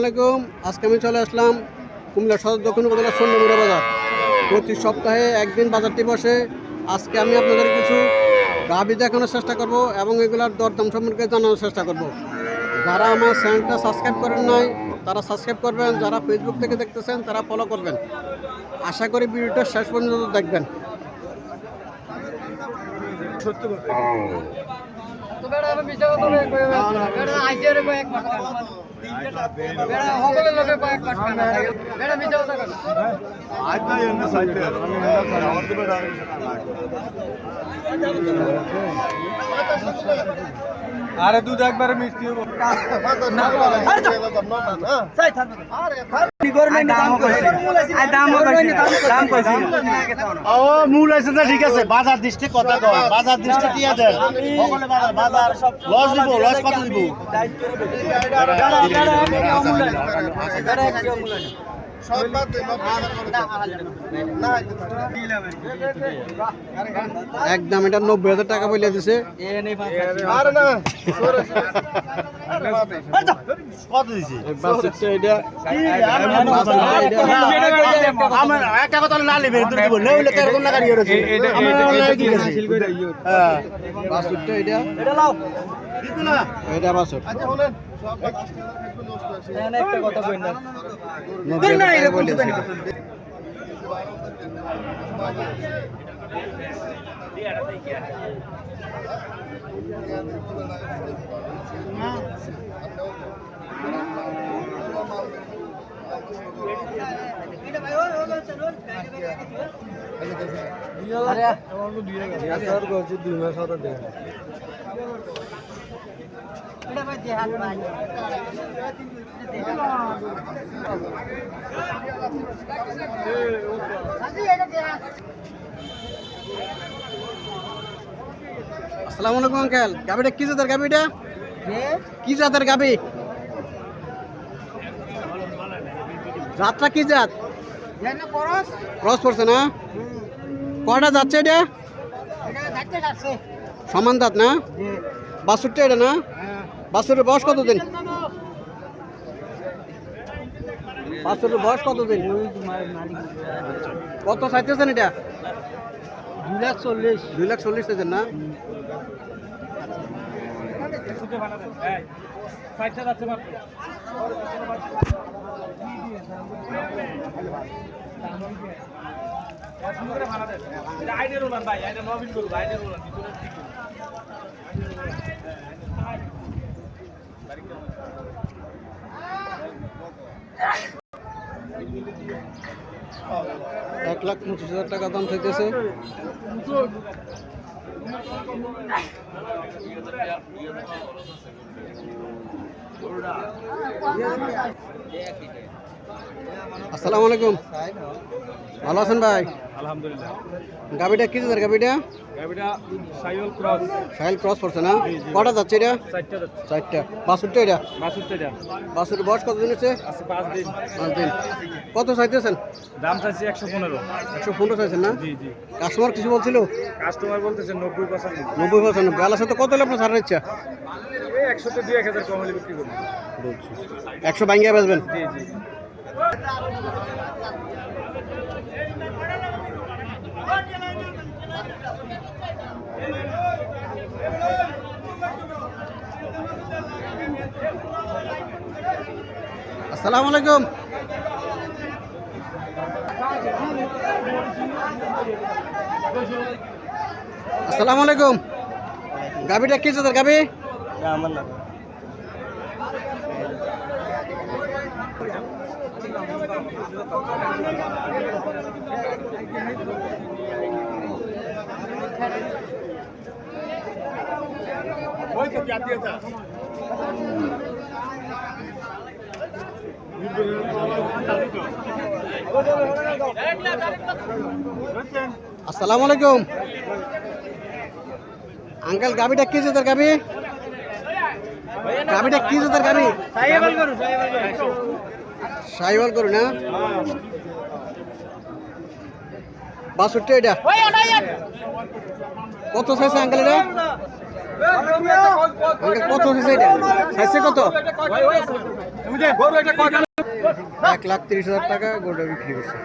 আলাইকুম। আজকে আমি চলে আসলাম কুমিল্লা সদর দক্ষিণ উপজেলা সন্ধ্যমুড়া বাজার। প্রতি সপ্তাহে একদিন বাজারটি বসে। আজকে আমি আপনাদের কিছু গাভী দেখানোর চেষ্টা করব এবং এগুলার দরদাম সম্পর্কে জানানোর চেষ্টা করব। যারা আমার চ্যানেলটা সাবস্ক্রাইব করেন নাই তারা সাবস্ক্রাইব করবেন, যারা ফেসবুক থেকে দেখতেছেন তারা ফলো করবেন। আশা করি ভিডিওটা শেষ পর্যন্ত দেখবেন। আরে দুধ একবারে মিষ্টি হবো মূল আছে না, ঠিক আছে। বাজার দৃষ্টি কথা কয়, বাজার দৃষ্টি দিয়ে দেন। বাজার লস দিব, লস কত দিব? একদম এটা 90,000 টাকা বলে দিছে। কত দিছি? একটা কথা না নেবে, কেরকম লাগা দিয়ে রয়েছে। এটা বাসুর আসসালামু আলাইকুম আঙ্কেল। গাবিটা কি জাতের গাবিটা? কি জাতের গাবি? জাতটা কি জাত? ক্রস করছে না? কয়টা যাচ্ছে এটা? সমান দাঁত না? বাছুরটা এটা না? বাছুরের বয়স কতদিন? বাছুরের বয়স কতদিন? কত চাইতেছেন এটা? 2,40,000 চাইছেন না? $1,25,000 টাকা দাম চাইতেছে। আসসালামু আলাইকুম। ভালো আছেন ভাই? আলহামদুলিল্লাহ। গাবিটা কি জাতের গাবিটা? গাবিটা সাইওয়াল ক্রস। সাইল ক্রস করছে না? কটা যাচ্ছে এটা? 4টা। বাছুরটা এটা? বাছুরের বয়স কতদিন হচ্ছে? 5 দিন। 5 দিন। কত চাইতেছেন? দাম চাইছি 115। 115 চাইছেন না? জি জি। কাস্টমার কিছু বলছিল? কাস্টমার বলতেছে 90%। 90%। বেলার সাথে কত হলে আপনার ছাড়ার ইচ্ছা? এই 100 তে 2-1000 কম হলে বিক্রি করব। 100 ভাঙ্গিয়া বেচবেন? জি জি। আসসালামু আলাইকুম। আসসালামু আলাইকুম। গাবিটা কি জাতের গাবি? আমার না আসসালামু আলাইকুম আঙ্কেল, গাবিটা কি জাতের গাবি? গাবিটা কি জাতের গাবি? সাইওয়াল গরু না? বাছুরটা এটা কত চাইছে আঙ্কেল? এটা কত হয়েছে এটা খাইছে কত 1,30,000 টাকা গরুটা বিক্রি করছে।